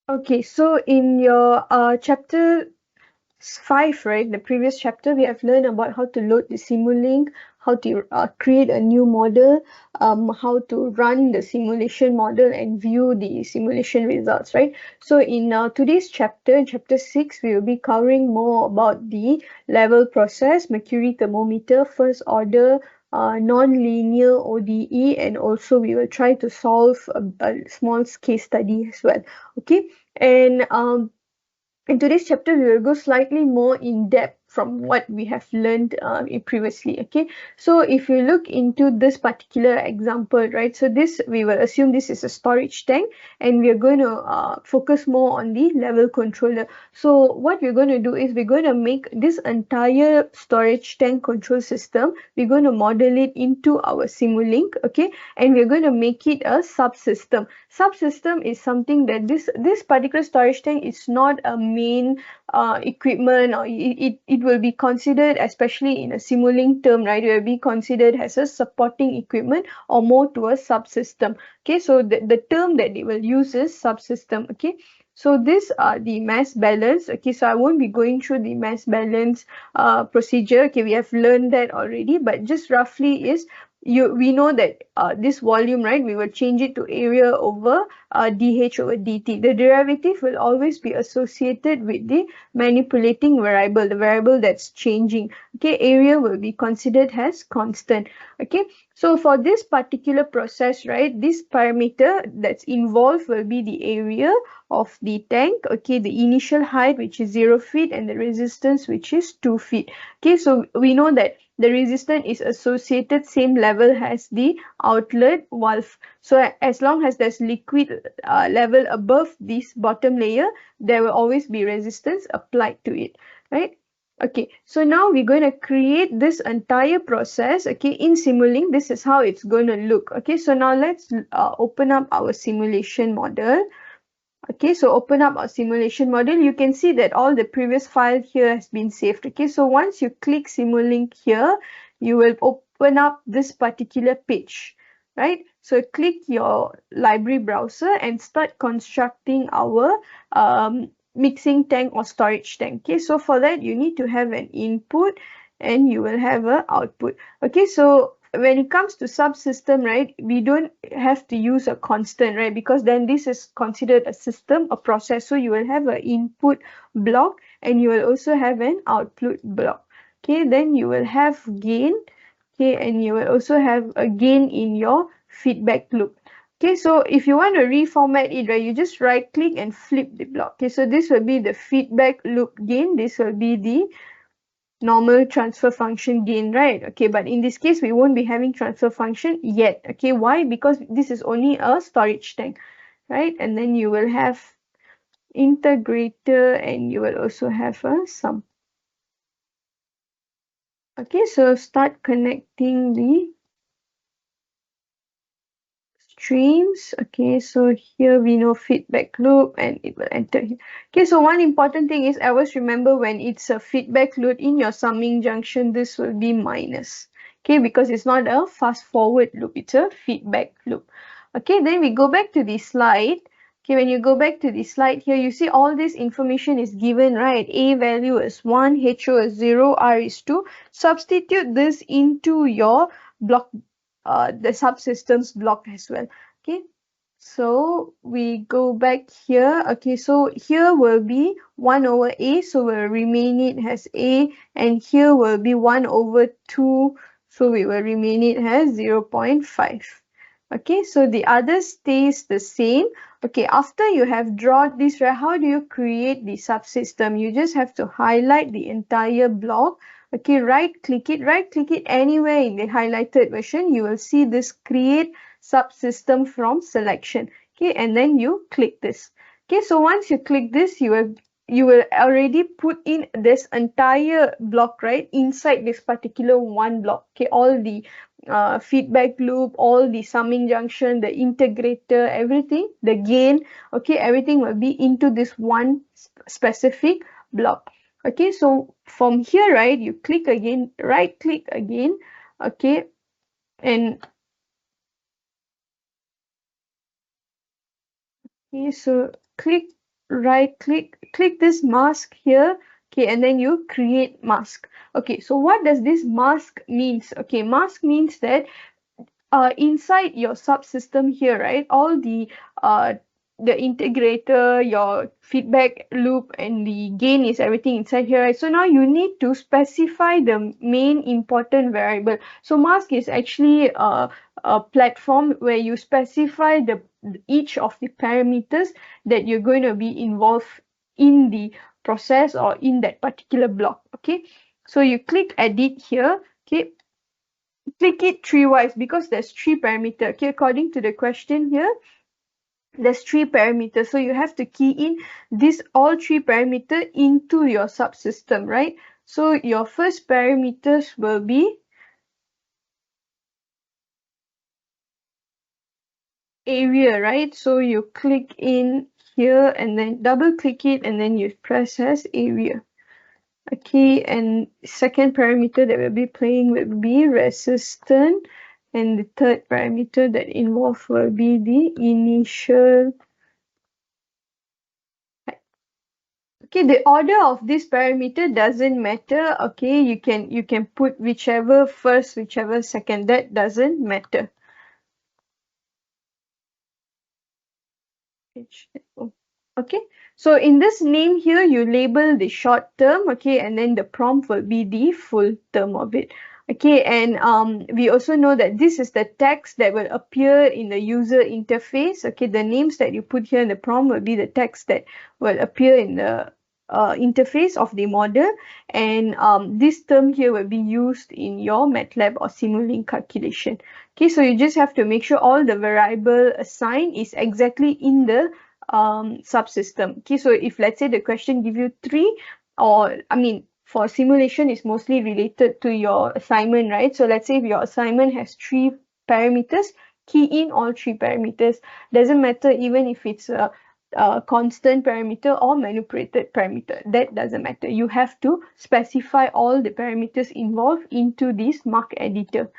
Okay, so in your chapter 5, right, the previous chapter, we have learned about how to load the Simulink, how to create a new model, how to run the simulation model and view the simulation results, right? So in today's chapter, chapter 6, we will be covering more about the level process, mercury thermometer, first order, non-linear ODE, and also we will try to solve a small case study as well. Okay, and in today's chapter, we will go slightly more in depth from what we have learned previously. Okay, so if you look into this particular example, right, so this we will assume this is a storage tank, and we are going to focus more on the level controller. So what we're going to do is we're going to make this entire storage tank control system, we're going to model it into our Simulink. Okay, and we're going to make it a subsystem. Subsystem is something that this particular storage tank is not a main equipment, or it will be considered, especially in a Simulink term, right, it will be considered as a supporting equipment or more to a subsystem. Okay, so the term that they will use is subsystem. Okay, so this are the mass balance. Okay, so I won't be going through the mass balance procedure. Okay, we have learned that already, but just roughly is, we know that this volume, right, we will change it to area over dH over dt. The derivative will always be associated with the manipulating variable, the variable that's changing. Okay, area will be considered as constant. Okay, so for this particular process, right, this parameter that's involved will be the area of the tank. Okay, the initial height, which is 0 feet, and the resistance, which is 2 feet. Okay, so we know that the resistance is associated same level as the outlet valve. So as long as there's liquid level above this bottom layer, there will always be resistance applied to it, right? Okay, so now we're going to create this entire process. Okay, in Simulink, this is how it's going to look. Okay, so now let's open up our simulation model. Okay, so open up our simulation model. You can see that all the previous file here has been saved. Okay, so once you click Simulink here, you will open up this particular page, right? So click your library browser and start constructing our mixing tank or storage tank. Okay, so for that, you need to have an input and you will have an output. Okay, so when it comes to subsystem, right, we don't have to use a constant, right, because then this is considered a system, a process. So you will have an input block and you will also have an output block. Okay, then you will have gain. Okay, and you will also have a gain in your feedback loop. Okay, so if you want to reformat it, right, you just right click and flip the block. Okay, so this will be the feedback loop gain, this will be the normal transfer function gain, right? Okay, but in this case we won't be having transfer function yet. Okay, why? Because this is only a storage tank, right? And then you will have integrator and you will also have a sum. Okay, so start connecting the streams. Okay, so here we know feedback loop and it will enter here. Okay, so one important thing is always remember when it's a feedback loop in your summing junction, this will be minus. Okay, because it's not a fast forward loop, it's a feedback loop. Okay, then we go back to the slide. Okay, when you go back to the slide here, you see all this information is given, right? A value is 1, HO is 0, R is 2. Substitute this into your block, the subsystems block as well. Okay, so we go back here. Okay, so here will be 1 over A, so we'll remain it as A, and here will be 1 over 2, so we will remain it as 0.5. Okay, so the other stays the same. Okay, after you have drawn this, right, how do you create the subsystem? You just have to highlight the entire block. Okay, right click it anywhere in the highlighted version. You will see this create subsystem from selection. Okay, and then you click this. Okay, so once you click this, you will already put in this entire block, right, inside this particular one block. Okay, all the feedback loop, all the summing junction, the integrator, everything, the gain, okay, everything will be into this one specific block. Okay, so from here, right, you click again, right click again. Okay, and okay, so click right click this mask here. Okay, and then you create mask. Okay, so what does this mask means? Okay, mask means that inside your subsystem here, right? All uh, the integrator, your feedback loop, and the gain is everything inside here, right? So now you need to specify the main important variable. So mask is actually a platform where you specify the each of the parameters that you're going to be involved in the process or in that particular block. Okay, so you click edit here. Okay, click it three wise because there's three parameter. Okay, according to the question here, there's three parameters, so you have to key in this all three parameter into your subsystem, right? So your first parameters will be area, right? So you click in here and then double click it and then you press as area. Okay, and second parameter that we'll be playing will be resistance, and the third parameter that involved will be the initial. Okay, the order of this parameter doesn't matter. Okay, you can put whichever first, whichever second, that doesn't matter. Okay, so in this name here, you label the short term, okay, and then the prompt will be the full term of it. Okay, and we also know that this is the text that will appear in the user interface. Okay, the names that you put here in the prompt will be the text that will appear in the interface of the model, and this term here will be used in your MATLAB or Simulink calculation. Okay, so you just have to make sure all the variable assigned is exactly in the subsystem. Okay, so if let's say the question give you three, or I mean for simulation is mostly related to your assignment, right? So let's say if your assignment has three parameters, key in all three parameters. Doesn't matter even if it's a constant parameter or manipulated parameter, that doesn't matter. You have to specify all the parameters involved into this mark editor.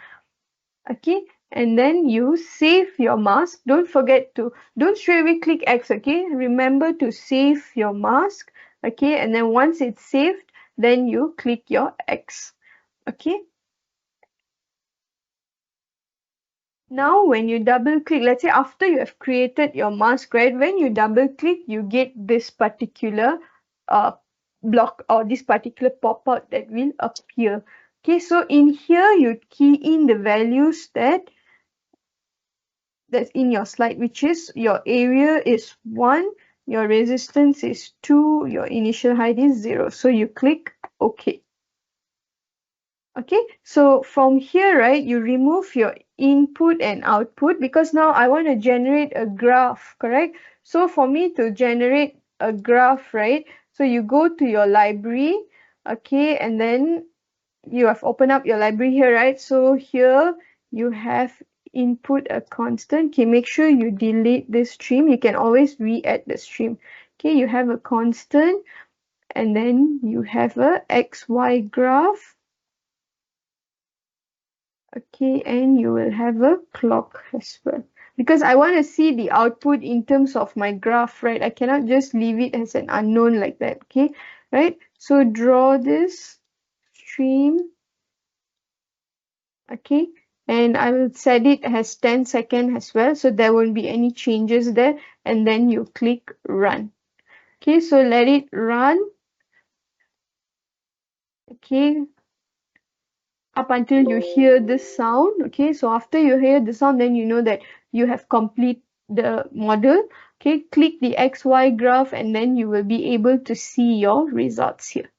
Okay, and then you save your mask. Don't straight away click X. Okay, remember to save your mask. Okay, and then once it's saved, then you click your X. Okay, now when you double click, let's say after you have created your mask, right, when you double click, you get this particular uh block or this particular pop-out that will appear. Okay, so in here you key in the values that's in your slide, which is your area is 1, your resistance is 2, your initial height is 0. So you click OK. Okay, so from here, right, you remove your input and output because now I want to generate a graph, correct? So for me to generate a graph, right, so you go to your library, okay, and then you have opened up your library here, right? So here you have input a constant. Okay, make sure you delete this stream. You can always re-add the stream. Okay, you have a constant and then you have a XY graph. Okay, and you will have a clock as well. Because I want to see the output in terms of my graph, right? I cannot just leave it as an unknown like that, okay? Right? So draw this stream. Okay, and I will set it as 10 seconds as well, so there won't be any changes there, and then you click run. Okay, so let it run. Okay, up until you hear this sound. Okay, so after you hear the sound, then you know that you have complete the model. Okay, click the XY graph and then you will be able to see your results here.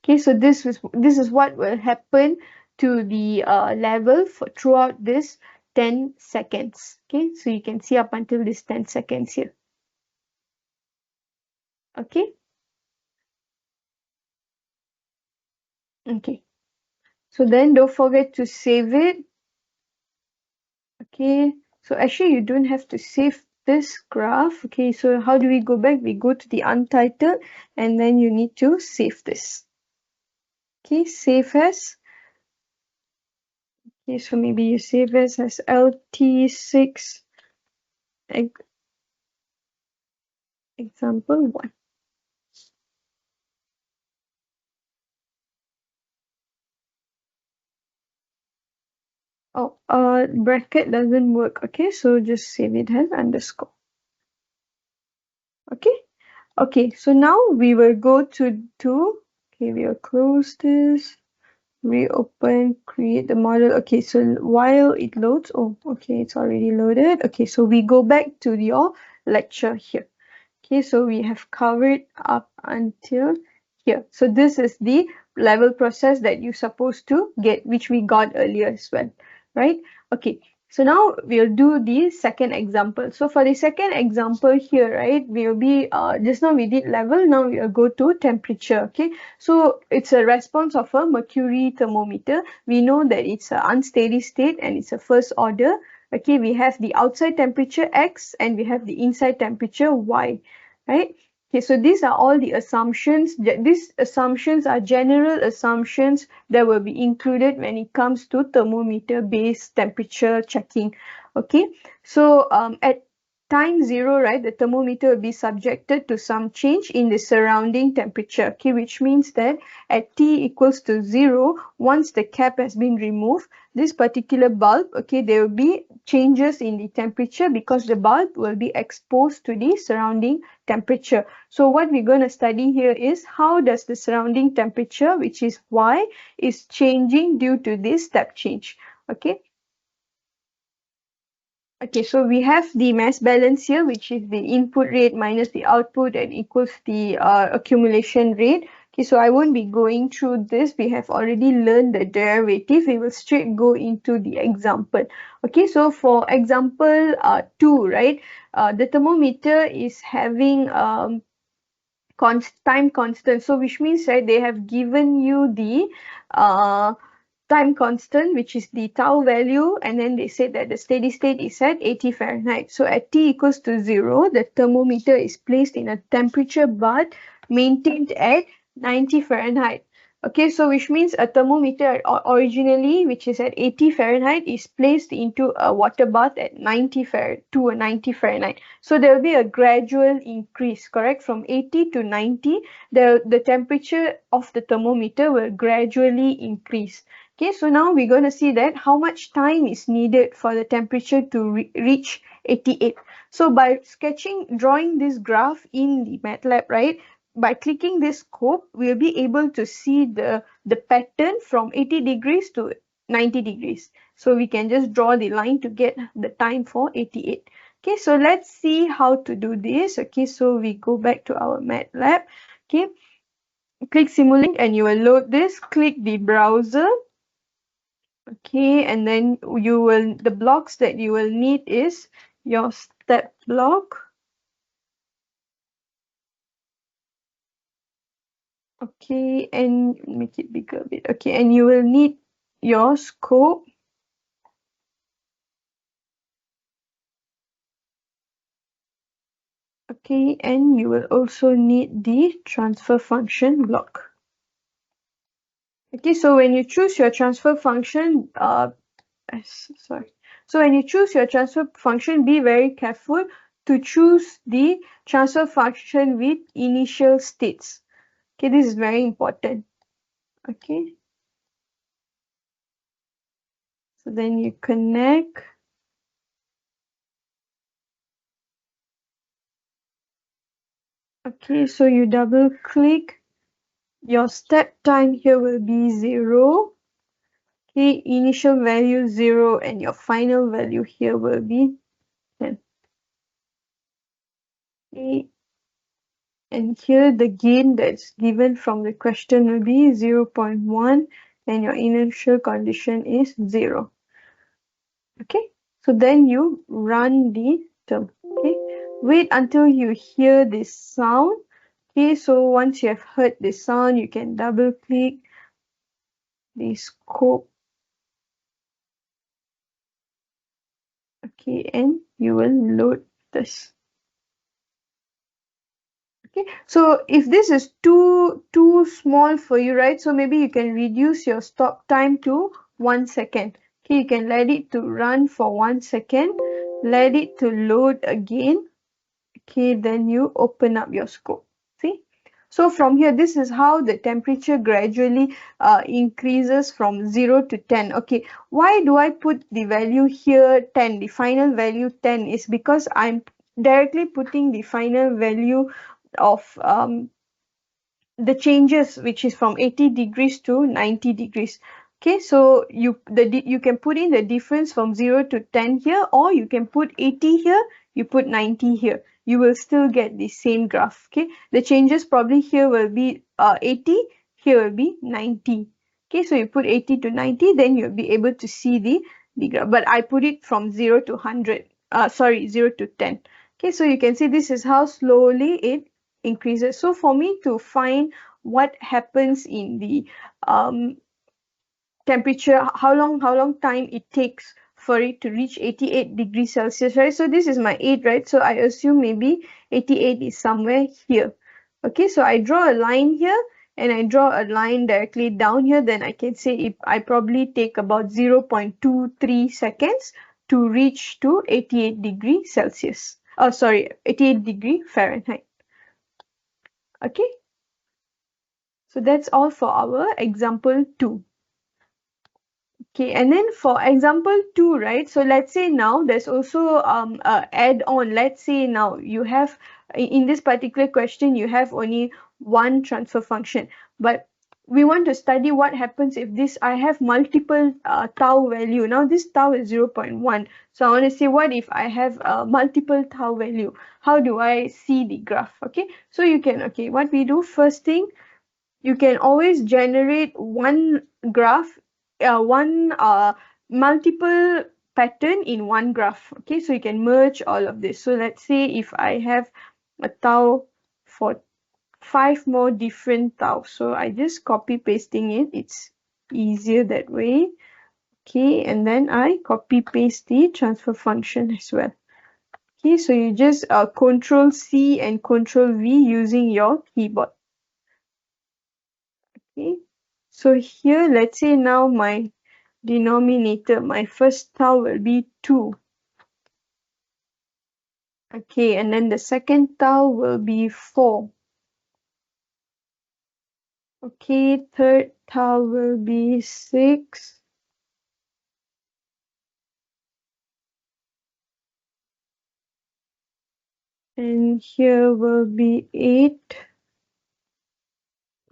Okay, so this is what will happen to the level for throughout this 10 seconds. Okay, so you can see up until this 10 seconds here. Okay, okay. So then don't forget to save it. Okay, so actually you don't have to save this graph. Okay, so how do we go back? We go to the untitled and then you need to save this. Okay, save as. Okay, so maybe you save as LT6 Example 1. Oh, bracket doesn't work. Okay, so just save it as underscore. Okay. Okay, so now we will go to okay, we will close this, reopen, create the model. Okay, so while it loads, oh, okay, it's already loaded. Okay, so we go back to your lecture here. Okay, so we have covered up until here. So this is the level process that you're supposed to get, which we got earlier as well, right? Okay, so now we'll do the second example. So for the second example here, right, we'll be, just now we did level, now we'll go to temperature, okay? So it's a response of a mercury thermometer. We know that it's an unsteady state and it's a first order. Okay, we have the outside temperature X and we have the inside temperature Y, right? Okay, so these are all the assumptions. These assumptions are general assumptions that will be included when it comes to thermometer based temperature checking. Okay, so at time 0, right, the thermometer will be subjected to some change in the surrounding temperature. Okay, which means that at t equals to 0, once the cap has been removed, this particular bulb, okay, there will be changes in the temperature because the bulb will be exposed to the surrounding temperature. So what we're going to study here is how does the surrounding temperature, which is Y, is changing due to this step change. Okay. Okay, so we have the mass balance here, which is the input rate minus the output and equals the accumulation rate. Okay, so I won't be going through this. We have already learned the derivative. We will straight go into the example. Okay, so for example 2, right, the thermometer is having time constant. So which means, right, they have given you the time constant, which is the tau value, and then they said that the steady state is at 80 Fahrenheit. So at t equals to 0, the thermometer is placed in a temperature bath maintained at 90 Fahrenheit. Okay, so which means a thermometer originally, which is at 80 Fahrenheit, is placed into a water bath at 90 Fahrenheit. So there will be a gradual increase, correct? From 80 to 90, the temperature of the thermometer will gradually increase. Okay, so now we're going to see that how much time is needed for the temperature to reach 88. So by drawing this graph in the MATLAB, right, by clicking this scope, we'll be able to see the pattern from 80 degrees to 90 degrees. So we can just draw the line to get the time for 88. Okay, so let's see how to do this. Okay, so we go back to our MATLAB. Okay, click simulink and you will load this. Click the browser. Okay, and then the blocks that you will need is your step block. Okay, and make it bigger a bit. Okay, and you will need your scope. Okay, and you will also need the transfer function block. Okay, so when you choose your transfer function, sorry. So when you choose your transfer function, be very careful to choose the transfer function with initial states. Okay, this is very important. Okay, so then you connect. Okay, so you double click. Your step time here will be 0. Okay, initial value 0 and your final value here will be 10. Okay, and here the gain that's given from the question will be 0.1 and your initial condition is 0. Okay, so then you run the term. Okay, wait until you hear this sound. Okay, so once you have heard the sound, you can double click the scope. Okay, and you will load this. Okay, so if this is too small for you, right, so maybe you can reduce your stop time to 1 second. Okay, you can let it to run for 1 second, let it to load again. Okay, then you open up your scope. See? So from here, this is how the temperature gradually increases from 0 to 10. Okay, why do I put the value here 10? The final value 10 is because I'm directly putting the final value of the changes, which is from 80 degrees to 90 degrees. Okay, so you can put in the difference from 0 to 10 here, or you can put 80 here, you put 90 here, you will still get the same graph. Okay, the changes probably here will be 80, here will be 90. Okay, so you put 80 to 90, then you'll be able to see the graph, but I put it from 0 to 100, sorry, 0 to 10. Okay, so you can see this is how slowly it increases. So for me to find what happens in the temperature, how long time it takes for it to reach 88 degrees Celsius, right? So this is my 8, right? So I assume maybe 88 is somewhere here. Okay, so I draw a line here and I draw a line directly down here. Then I can say if I probably take about 0.23 seconds to reach to 88 degrees Celsius. Oh, sorry, 88 degree Fahrenheit. Okay, so that's all for our example 2. Okay, and then for example 2, right? So let's say now there's also add on. Let's say now you have in this particular question you have only one transfer function, but we want to study what happens if this I have multiple tau value. Now this tau is 0.1. So I want to say what if I have multiple tau value? How do I see the graph? Okay, so you can, okay, what we do first thing, you can always generate one graph, one multiple pattern in one graph. Okay, so you can merge all of this. So let's say if I have a tau for 5 more different tau, so I just copy pasting it, it's easier that way. Okay, and then I copy paste the transfer function as well. Okay, so you just Control C and Control V using your keyboard. Okay, so here let's say now my denominator, my first tau will be 2. Okay, and then the second tau will be 4. Okay, third tau will be 6. And here will be 8.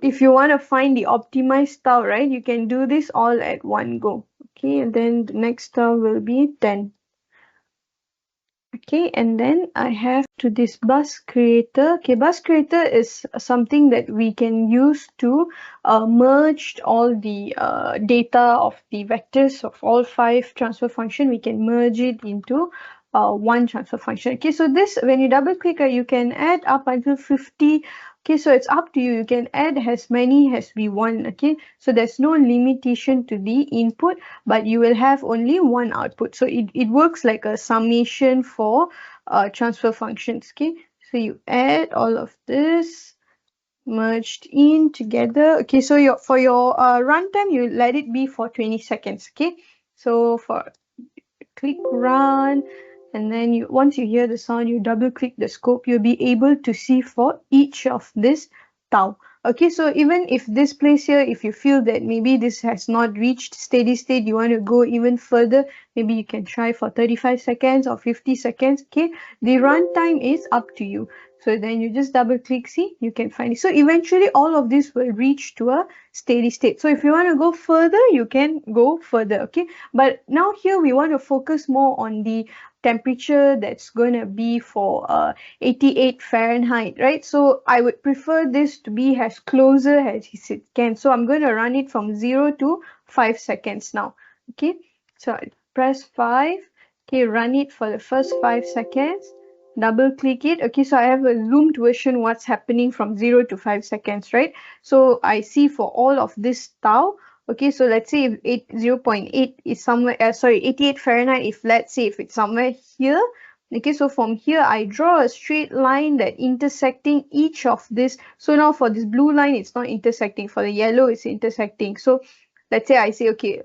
If you want to find the optimized tau, right, you can do this all at one go. Okay, and then the next tau will be 10. Okay, and then I have to this bus creator. Okay, bus creator is something that we can use to merge all the data of the vectors of all 5 transfer function. We can merge it into one transfer function. Okay, so this, when you double click, you can add up until 50. Okay, so it's up to you. You can add as many as we want. Okay, so there's no limitation to the input, but you will have only one output. So it works like a summation for transfer functions. Okay, so you add all of this merged in together. Okay, so for your runtime, you let it be for 20 seconds. Okay, so for click run, and then you, once you hear the sound, you double click the scope, you'll be able to see for each of this tau. Okay, so even if this place here, if you feel that maybe this has not reached steady state, you want to go even further, maybe you can try for 35 seconds or 50 seconds. Okay, the runtime is up to you. So then you just double click, see, you can find it. So eventually all of this will reach to a steady state. So if you want to go further, you can go further. Okay, but now here we want to focus more on the temperature that's going to be for 88 Fahrenheit, right? So I would prefer this to be as closer as it can. So I'm going to run it from 0 to 5 seconds now. Okay, so I press 5. Okay, run it for the first 5 seconds. Double click it. Okay, so I have a zoomed version what's happening from 0 to 5 seconds, right? So I see for all of this tau. Okay, so let's say if 0.8 is somewhere, 88 Fahrenheit, if let's say if it's somewhere here. Okay, so from here I draw a straight line that intersecting each of this. So now for this blue line, it's not intersecting. For the yellow, it's intersecting. So let's say I say, okay,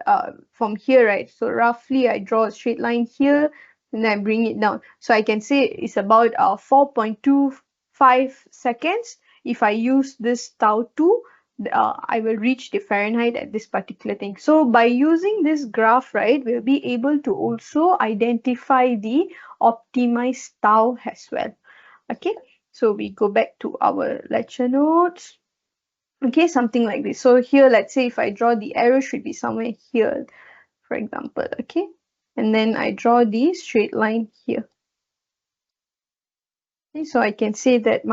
from here, right? So roughly I draw a straight line here. and then I bring it down. So I can say it's about 4.25 seconds. If I use this tau 2, I will reach the Fahrenheit at this particular thing. So by using this graph, right, we'll be able to also identify the optimized tau as well. Okay, so we go back to our lecture notes. Okay, something like this. So here, let's say if I draw the arrow should be somewhere here, for example. Okay, and then I draw the straight line here. Okay, so I can say that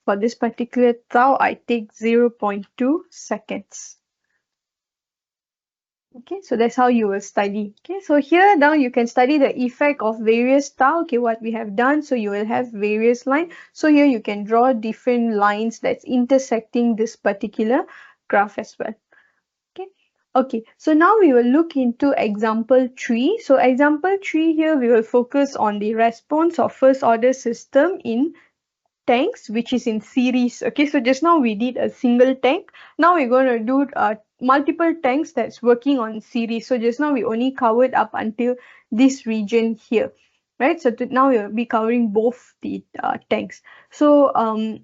for this particular tau, I take 0.2 seconds. Okay, so that's how you will study. Okay, so here now you can study the effect of various tau. Okay, what we have done. So you will have various lines. So here you can draw different lines that's intersecting this particular graph as well. Okay. Okay, so now we will look into example 3. So example 3 here, we will focus on the response of first order system in tanks which is in series. Okay, so just now we did a single tank. Now we're going to do multiple tanks that's working on series. So just now we only covered up until this region here, right? So now we'll be covering both the tanks. So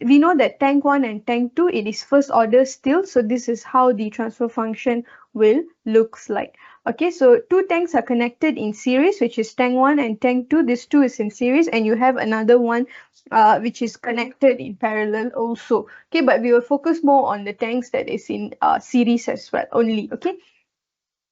we know that tank 1 and tank 2, it is first order still. So this is how the transfer function will looks like. Okay, so two tanks are connected in series, which is tank 1 and tank 2. This 2 is in series, and you have another one which is connected in parallel also. Okay, but we will focus more on the tanks that is in series as well only. Okay,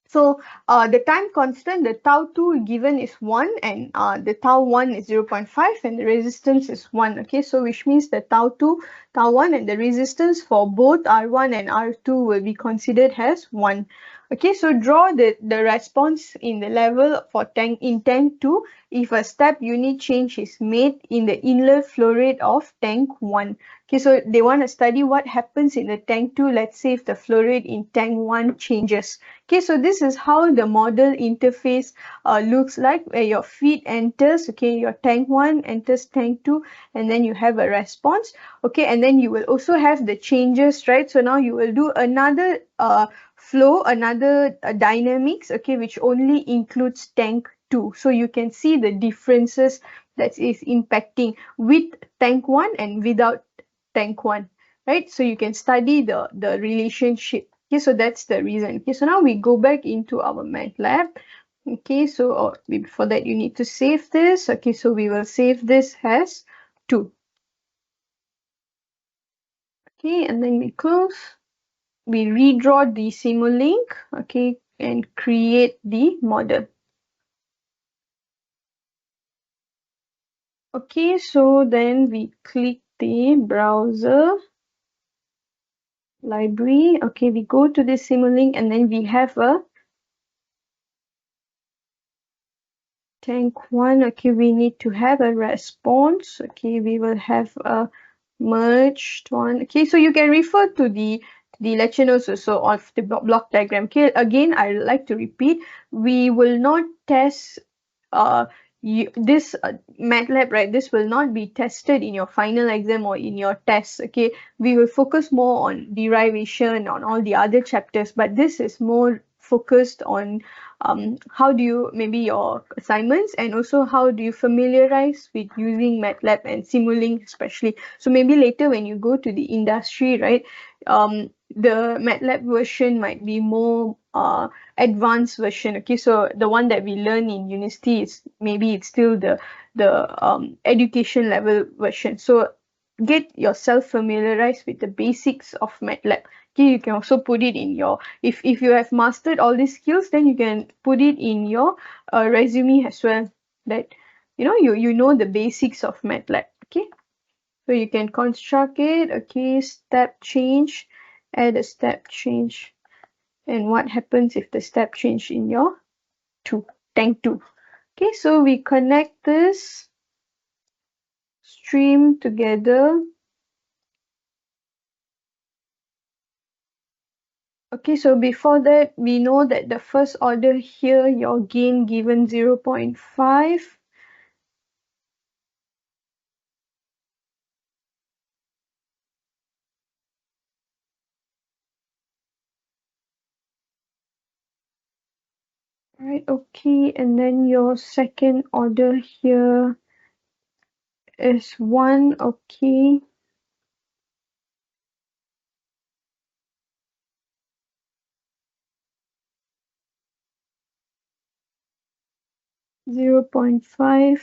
so the time constant, the tau 2 given is 1, and the tau 1 is 0.5, and the resistance is 1. Okay, so which means the tau 2, tau 1 and the resistance for both R1 and R2 will be considered as 1. Okay, so draw the response in the level for tank in tank 2 if a step unit change is made in the inlet flow rate of tank 1. Okay, so they want to study what happens in the tank 2. Let's say if the flow rate in tank 1 changes. Okay, so this is how the model interface looks like, where your feed enters. Okay, your tank 1 enters tank 2, and then you have a response. Okay, and then you will also have the changes, right? So now you will do another flow, another dynamics, okay, which only includes tank 2. So you can see the differences that is impacting with tank 1 and without tank 1, right? So you can study the relationship. Okay, so that's the reason. Okay, so now we go back into our MATLAB. Okay, so before that you need to save this. Okay, so we will save this as 2. Okay, and then we close. We redraw the Simulink, okay, and create the model. Okay, so then we click the browser library. Okay, we go to the Simulink, and then we have a tank 1. Okay, we need to have a response. Okay, we will have a merged one. Okay, so you can refer to the lecture notes also of the block diagram. Okay, again, I like to repeat, we will not test this MATLAB, right? This will not be tested in your final exam or in your tests. Okay, we will focus more on derivation on all the other chapters, but this is more focused on how do you maybe your assignments, and also how do you familiarize with using MATLAB and Simulink especially. So maybe later when you go to the industry, right, the MATLAB version might be more advanced version. Okay, so the one that we learn in university is maybe it's still the education level version. So get yourself familiarized with the basics of MATLAB. Okay, you can also put it in your, if you have mastered all these skills, then you can put it in your resume as well, that you know the basics of MATLAB. Okay, so you can construct it. Okay, step change, add a step change, and what happens if the step change in your tank 2. Okay, so we connect this stream together. Okay, so before that, we know that the first order here, your gain given 0.5. Right, okay, and then your second order here is 1, okay. Zero 0.5,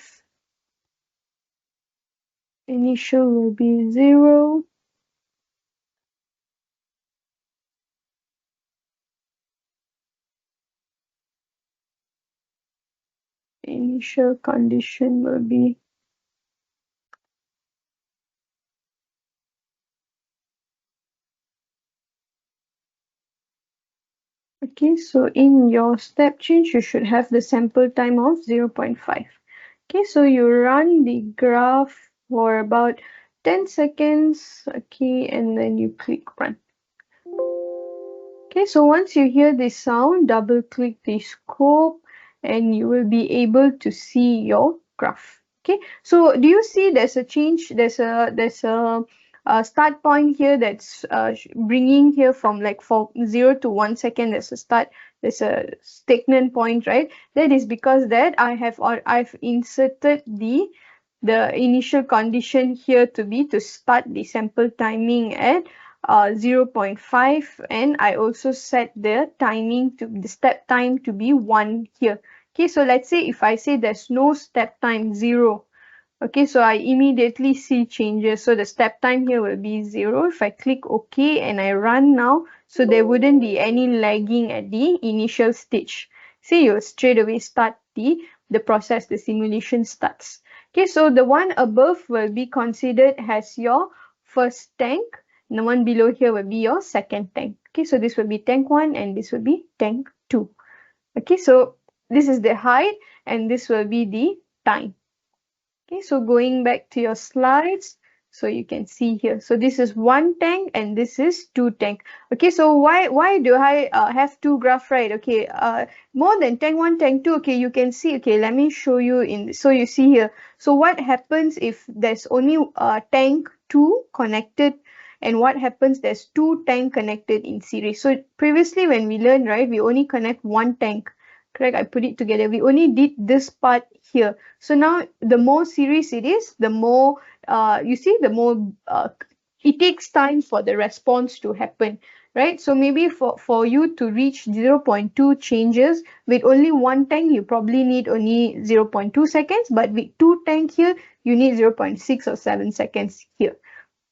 initial will be 0. Initial condition will be okay. So in your step change, you should have the sample time of 0.5. Okay, so you run the graph for about 10 seconds. Okay, and then you click run. Okay, so once you hear this sound, double click the scope and you will be able to see your graph. Okay, so do you see there's a change? There's a start point here that's bringing here from like 0 to 1 second. There's a start. There's a stagnant point, right? That is because that I've inserted the initial condition here to be to start the sample timing at 0.5, and I also set the timing to the step time to be 1 here. Okay, so let's say if I say there's no step time 0. Okay, so I immediately see changes. So the step time here will be 0. If I click OK and I run now, so there wouldn't be any lagging at the initial stage. See, you'll straight away start the process, the simulation starts. Okay, so the one above will be considered as your first tank. And the one below here will be your second tank. Okay, so this will be tank 1 and this will be tank 2. Okay, so this is the height and this will be the time. Okay, so going back to your slides, so you can see here. So this is 1 tank and this is 2 tank. Okay, so why do I have 2 graph, right? Okay, more than tank 1, tank 2. Okay, you can see. Okay, let me show you in. So you see here. So what happens if there's only tank 2 connected, and what happens there's 2 tank connected in series? So previously when we learned, right, we only connect 1 tank. Correct, I put it together. We only did this part here. So now the more series it is, the more you see, the more it takes time for the response to happen, right? So maybe for you to reach 0.2 changes with only 1 tank, you probably need only 0.2 seconds, but with 2 tank here, you need 0.6 or 7 seconds here.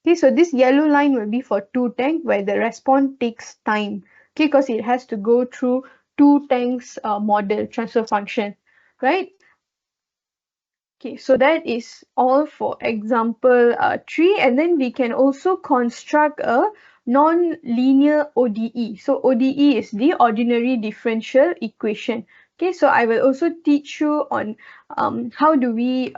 Okay, so this yellow line will be for 2 tank where the response takes time. Okay, because it has to go through 2 tanks model transfer function, right? Okay, so that is all for example 3, and then we can also construct a non-linear ODE. So ODE is the ordinary differential equation. Okay, so I will also teach you on how do we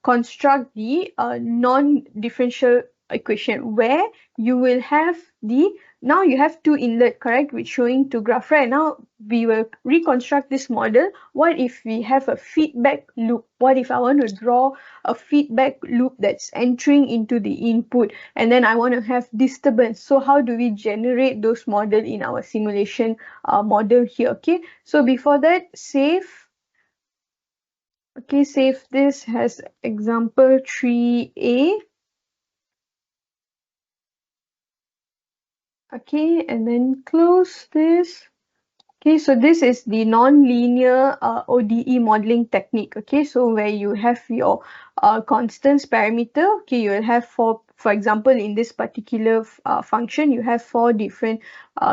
construct the non-differential equation, where you will have now you have 2 inlet, correct, which showing 2 graph, right? Now we will reconstruct this model. What if we have a feedback loop? What if I want to draw a feedback loop that's entering into the input, and then I want to have disturbance? So how do we generate those model in our simulation model here? Okay, so before that, save. Okay, save this as example 3A. Okay, and then close this. Okay, so this is the non-linear ODE modeling technique. Okay, so where you have your constants parameter. Okay, you will have for example, in this particular function, you have 4 different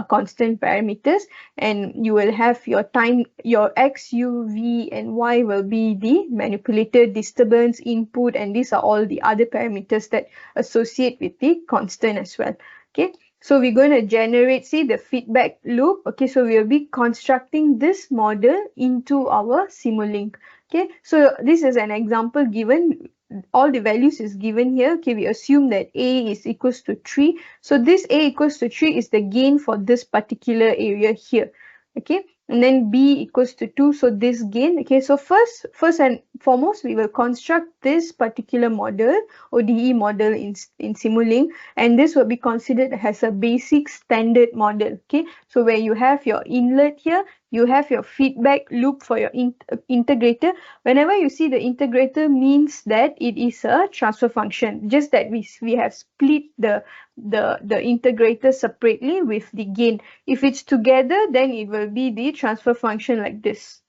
constant parameters, and you will have your time, your x, u, v, and y will be the manipulated disturbance input, and these are all the other parameters that associate with the constant as well. Okay. So we're going to generate, see, the feedback loop. Okay, so we'll be constructing this model into our Simulink. Okay, so this is an example given. All the values is given here. Okay, we assume that A is equals to 3. So this A equals to 3 is the gain for this particular area here. Okay, and then B equals to 2. So this gain. Okay, so first and foremost, we will construct this particular model, ODE model in Simulink, and this will be considered as a basic standard model. Okay, so where you have your inlet here, you have your feedback loop for your integrator. Whenever you see the integrator, means that it is a transfer function, just that we have split the integrator separately with the gain. If it's together, then it will be the transfer function like this.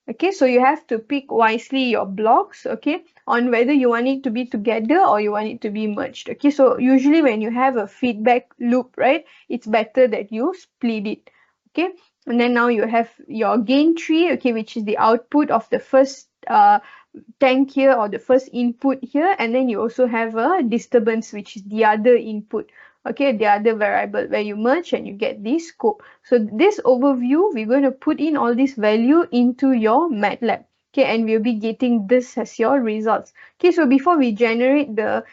Okay, so you have to pick wisely your blocks, okay, on whether you want it to be together or you want it to be merged. Okay, so usually when you have a feedback loop, right, it's better that you split it. Okay, and then now you have your gain tree, okay, which is the output of the first tank here, or the first input here, and then you also have a disturbance, which is the other input, okay, the other variable, where you merge and you get this scope. So this overview, we're going to put in all this value into your MATLAB, okay, and we'll be getting this as your results. Okay, so before we generate the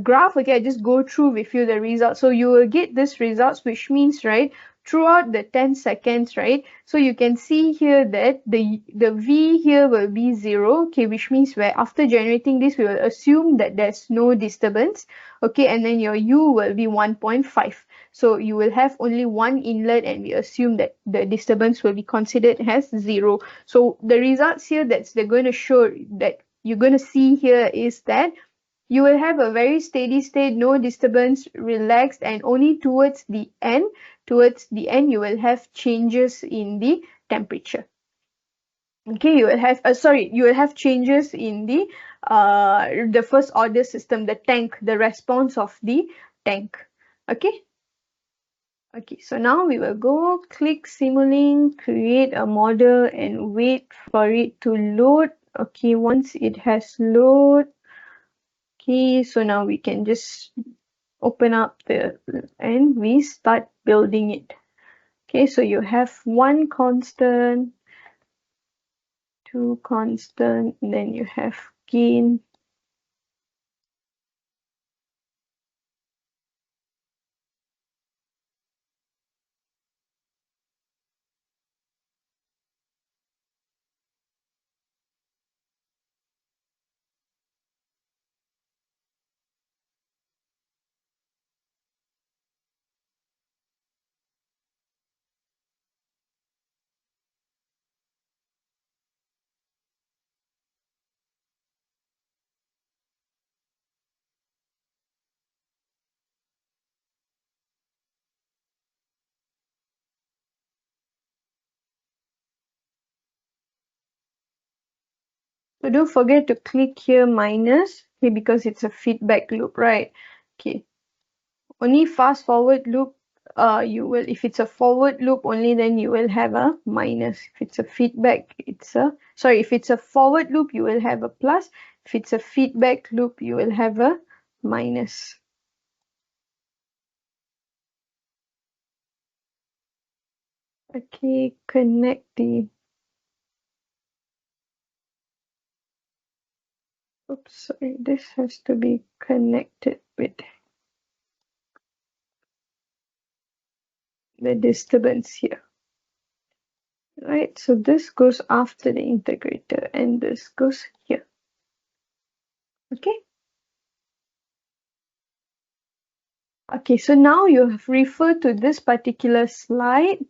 graph, okay, I just go through with you the results. So you will get this results, which means, right, throughout the 10 seconds, right, so you can see here that the v here will be 0, okay, which means where after generating this, we will assume that there's no disturbance, okay, and then your u will be 1.5. So you will have only one inlet, and we assume that the disturbance will be considered as 0. So the results here that they're going to show, that you're going to see here, is that you will have a very steady state, no disturbance, relaxed, and only towards the end you will have changes in the temperature. Okay, you will have you will have changes in the first order system, the tank, the response of the tank. Okay. Okay, so now we will go click Simulink, create a model, and wait for it to load. Okay, once it has load, okay, so now we can just open up and we start building it. Okay, so you have one constant, two constant, then you have gain. So don't forget to click here minus, okay, because it's a feedback loop, right? Okay, only fast forward loop, you will, if it's a forward loop only, then you will have a minus. If it's a feedback, if it's a forward loop, you will have a plus. If it's a feedback loop, you will have a minus. Okay, connect the, oops, sorry, this has to be connected with the disturbance here. Right, so this goes after the integrator and this goes here. Okay. Okay, so now you have referred to this particular slide,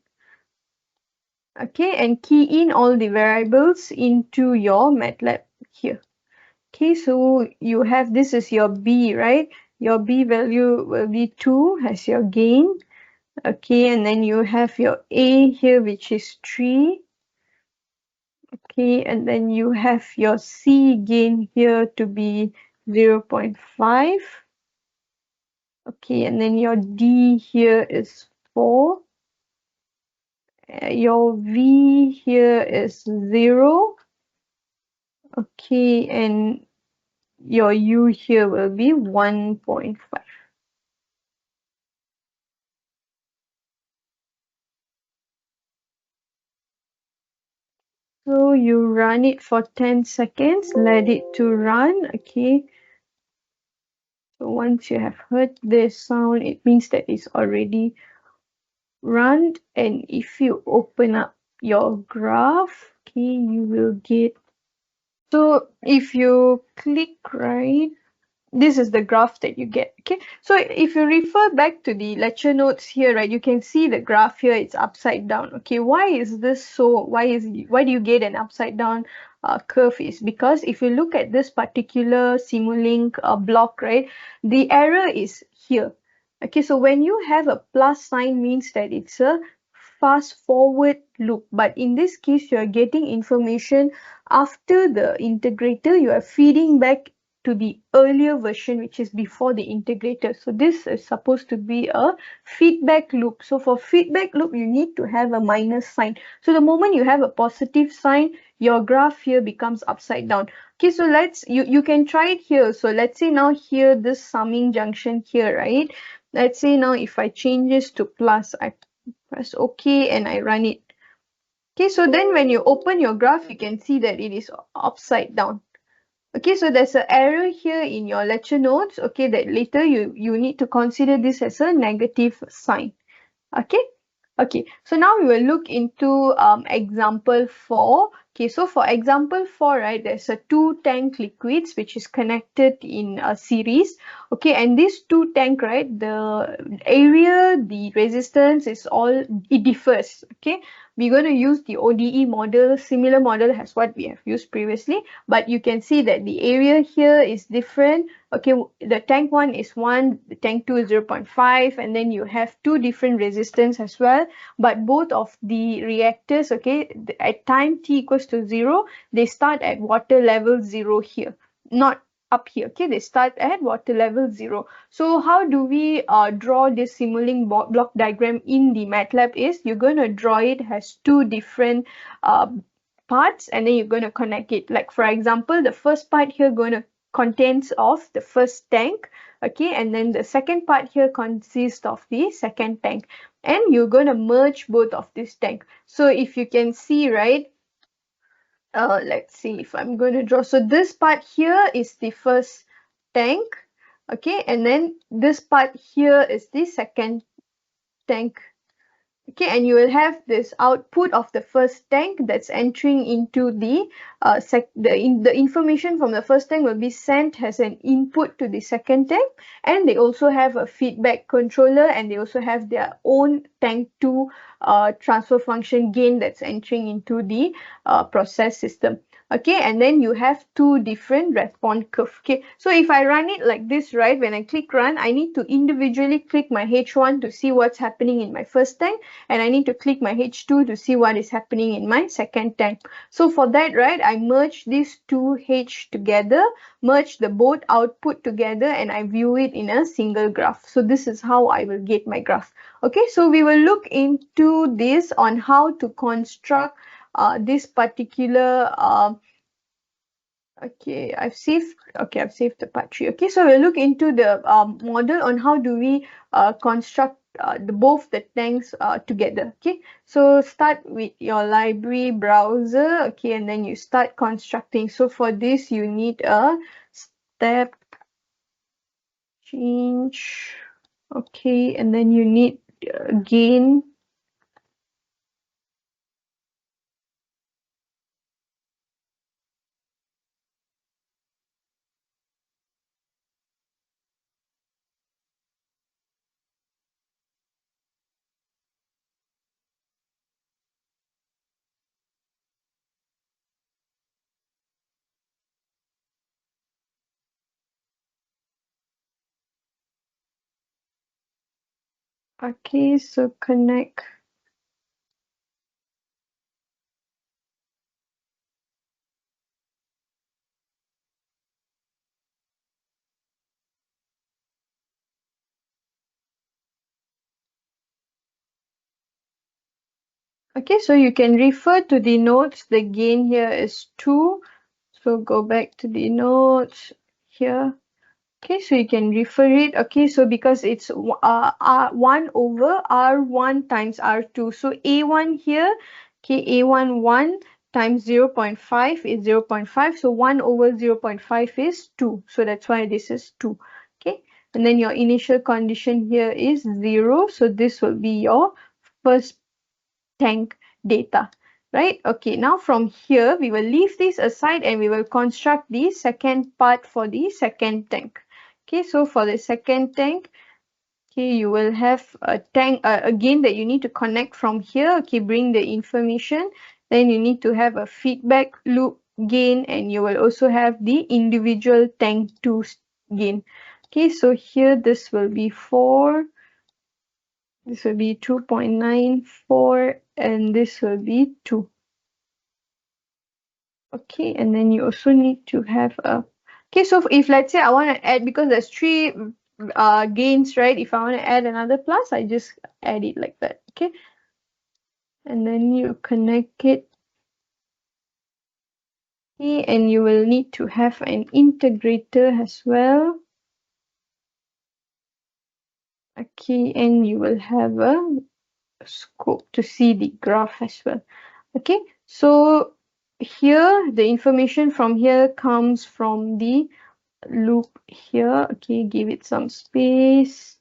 okay, and key in all the variables into your MATLAB here. Okay, so you have, this is your B, right? Your B value will be 2 as your gain. Okay, and then you have your A here, which is 3. Okay, and then you have your C gain here to be 0.5. Okay, and then your D here is 4. Your V here is 0. Okay, and your U here will be 1.5. So you run it for 10 seconds, let it to run. Okay, so once you have heard this sound, it means that it's already run. And if you open up your graph, okay, you will get, so if you click right, this is the graph that you get. Okay, so if you refer back to the lecture notes here, right, you can see the graph here, it's upside down. Okay, why is this so? Why do you get an upside down curve? Is because if you look at this particular Simulink block, right, the error is here. Okay, so when you have a plus sign means that it's a fast forward loop, but in this case you are getting information after the integrator, you are feeding back to the earlier version, which is before the integrator. So this is supposed to be a feedback loop. So for feedback loop, you need to have a minus sign. So the moment you have a positive sign, your graph here becomes upside down. Okay, so you can try it here. So let's say now here, this summing junction here, right? Let's say now if I change this to plus, I press OK and I run it. Okay, so then when you open your graph, you can see that it is upside down. Okay, so there's an error here in your lecture notes. Okay, that later you need to consider this as a negative sign. Okay. Okay, so now we will look into example 4. Okay, so for example 4, right, there's a two tank liquids which is connected in a series. Okay, and this two tank, right, the area, the resistance is all, it differs. Okay, we're going to use the ODE model, similar model as what we have used previously, but you can see that the area here is different. Okay, the tank 1 is 1, the tank 2 is 0.5, and then you have two different resistance as well, but both of the reactors, okay, at time t equals to 0, they start at water level 0 here, not up here. Okay, they start at water level 0. So how do we draw this Simulink block diagram in the MATLAB is you're going to draw it as two different parts, and then you're going to connect it. Like for example, the first part here going to contents of the first tank. Okay, and then the second part here consists of the second tank, and you're going to merge both of this tank. So if you can see, right, let's see if I'm going to draw. So this part here is the first tank. Okay, and then this part here is the second tank. Okay, and you will have this output of the first tank that's entering into the the information from the first tank will be sent as an input to the second tank, and they also have a feedback controller, and they also have their own tank 2 transfer function gain that's entering into the process system. Okay, and then you have two different response curve. Okay, so if I run it like this, right, when I click run, I need to individually click my H1 to see what's happening in my first tank, and I need to click my H2 to see what is happening in my second tank. So for that, right, I merge these two H together, merge the both output together, and I view it in a single graph. So this is how I will get my graph. Okay, so we will look into this on how to construct this particular okay, I've saved the part 3. Okay, so we'll look into the model on how do we construct both the tanks together. Okay, so start with your library browser. Okay, and then you start constructing. So for this you need a step change. Okay, and then you need gain. Okay, so connect. Okay, so you can refer to the notes. The gain here is 2. So go back to the notes here. Okay, so you can refer it. Okay, so because it's 1 over R1 times R2. So A1 here, okay, A1 1 times 0.5 is 0.5. So 1 over 0.5 is 2. So that's why this is 2. Okay, and then your initial condition here is 0. So this will be your first tank data, right? Okay, now from here we will leave this aside and we will construct the second part for the second tank. Okay, so for the second tank, okay, you will have a tank again that you need to connect from here. Okay, bring the information. Then you need to have a feedback loop gain, and you will also have the individual tank 2 gain. Okay, so here this will be 4, this will be 2.94, and this will be 2. Okay, and then you also need to have a, okay, so if let's say I want to add, because there's 3 gains, right? If I want to add another plus, I just add it like that. Okay, and then you connect it. Okay, and you will need to have an integrator as well. Okay, and you will have a scope to see the graph as well. Okay, so here the information from here comes from the loop here. Okay, give it some space,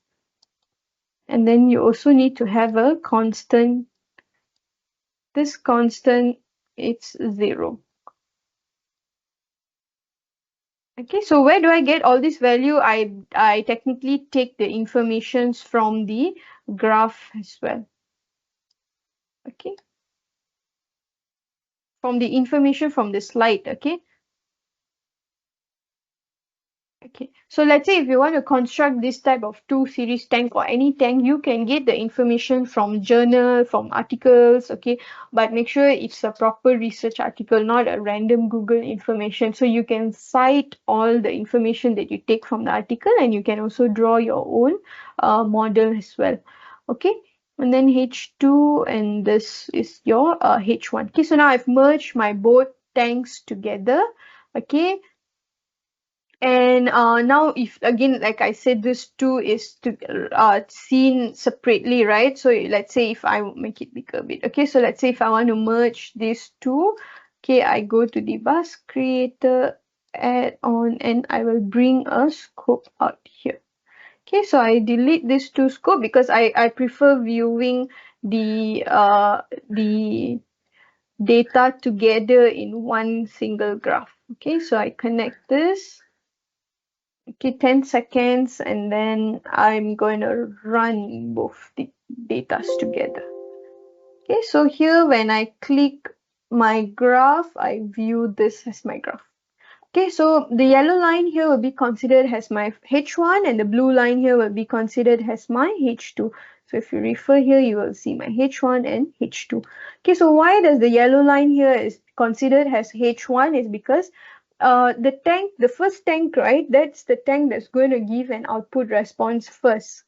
and then you also need to have a constant. This constant, it's 0. Okay, so where do I get all this value? I technically take the informations from the graph as well. Okay, from the information from the slide. Okay. Okay, so let's say if you want to construct this type of 2 series tank or any tank, you can get the information from journal, from articles, okay, but make sure it's a proper research article, not a random Google information. So you can cite all the information that you take from the article, and you can also draw your own model as well. Okay, and then H2, and this is your H1. Okay, so now I've merged my both tanks together. Okay, and now if again, like I said, this 2 is to seen separately, right? So let's say if I make it bigger a bit. Okay, so let's say if I want to merge these 2, okay, I go to the bus creator, add on, and I will bring a scope out here. Okay, so I delete this 2 scope because I prefer viewing the data together in one single graph. Okay, so I connect this. Okay, 10 seconds, and then I'm going to run both the datas together. Okay, so here when I click my graph, I view this as my graph. Okay, so the yellow line here will be considered as my H1, and the blue line here will be considered as my H2. So if you refer here, you will see my H1 and H2. Okay, so why does the yellow line here is considered as H1 is because the first tank, right, that's the tank that's going to give an output response first.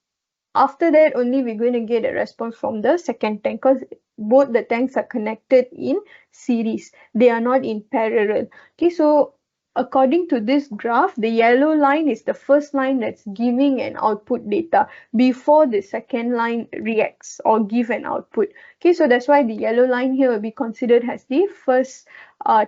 After that, only we're going to get a response from the second tank, because both the tanks are connected in series. They are not in parallel. Okay, so according to this graph, the yellow line is the first line that's giving an output data before the second line reacts or give an output. Okay, so that's why the yellow line here will be considered as the first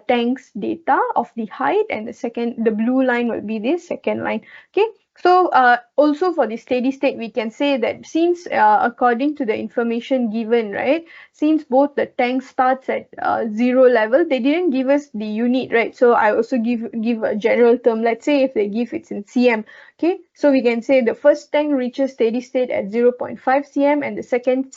tank's data of the height, and the blue line will be the second line. Okay, so also for the steady state, we can say that since according to the information given, right, since both the tank starts at 0 level, they didn't give us the unit, right? So I also give a general term. Let's say if they give it's in cm. Okay, so we can say the first tank reaches steady state at 0.5 cm, and the second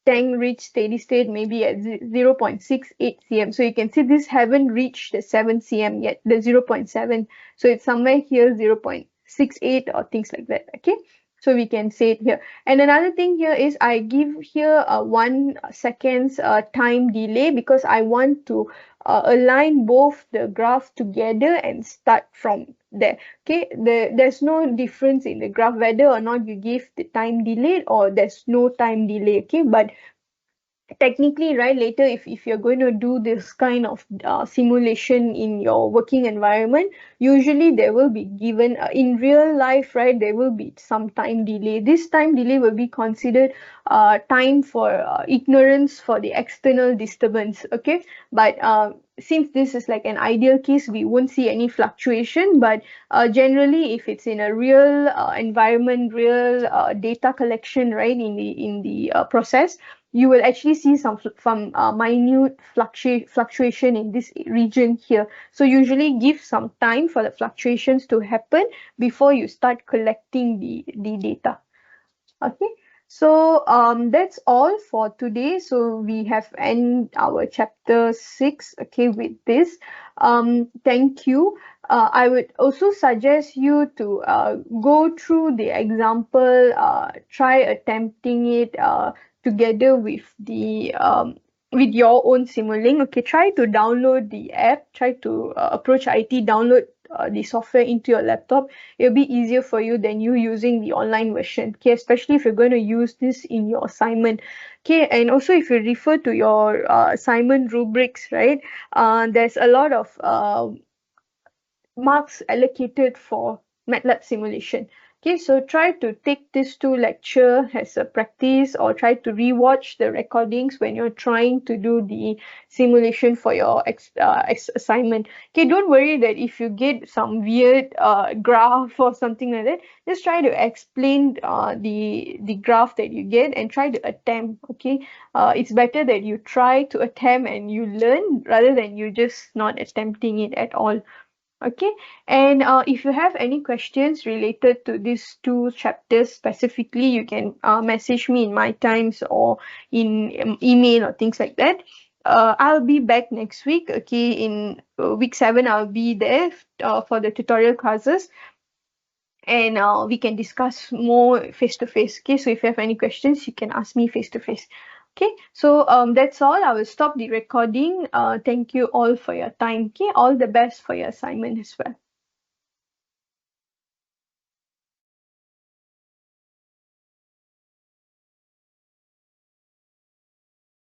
tank reached steady state maybe at 0.68 cm. So you can see this haven't reached the 7 cm yet, the 0.7. So it's somewhere here 0.68 or things like that. Okay, so we can say it here. And another thing here is I give here a 1 seconds time delay, because I want to align both the graph together and start from there. Okay, there's no difference in the graph whether or not you give the time delay or there's no time delay. Okay, but technically, right, later if you're going to do this kind of simulation in your working environment, usually there will be given in real life, right, there will be some time delay. This time delay will be considered time for ignorance for the external disturbance. Okay, but since this is like an ideal case, we won't see any fluctuation, but generally if it's in a real environment, real data collection, right, in the process, you will actually see some minute fluctuation in this region here. So usually give some time for the fluctuations to happen before you start collecting the data. Okay, so that's all for today. So we have end our chapter 6, okay, with this. Thank you. I would also suggest you to go through the example, try attempting it together with your own Simulink. Okay, try to download the app, try to approach IT, download the software into your laptop. It'll be easier for you than you using the online version. Okay, especially if you're going to use this in your assignment. Okay, and also if you refer to your assignment rubrics, right? There's a lot of marks allocated for MATLAB simulation. Okay, so try to take this two lecture as a practice, or try to rewatch the recordings when you're trying to do the simulation for your assignment. Okay, don't worry that if you get some weird graph or something like that, just try to explain the graph that you get and try to attempt. Okay, it's better that you try to attempt and you learn rather than you just not attempting it at all. Okay, and if you have any questions related to these two chapters specifically, you can message me in my times or in email or things like that. I'll be back next week. Okay, in week 7, I'll be there for the tutorial classes, and we can discuss more face to face. Okay, so if you have any questions, you can ask me face to face. Okay, so that's all. I will stop the recording. Thank you all for your time. Okay, all the best for your assignment as well.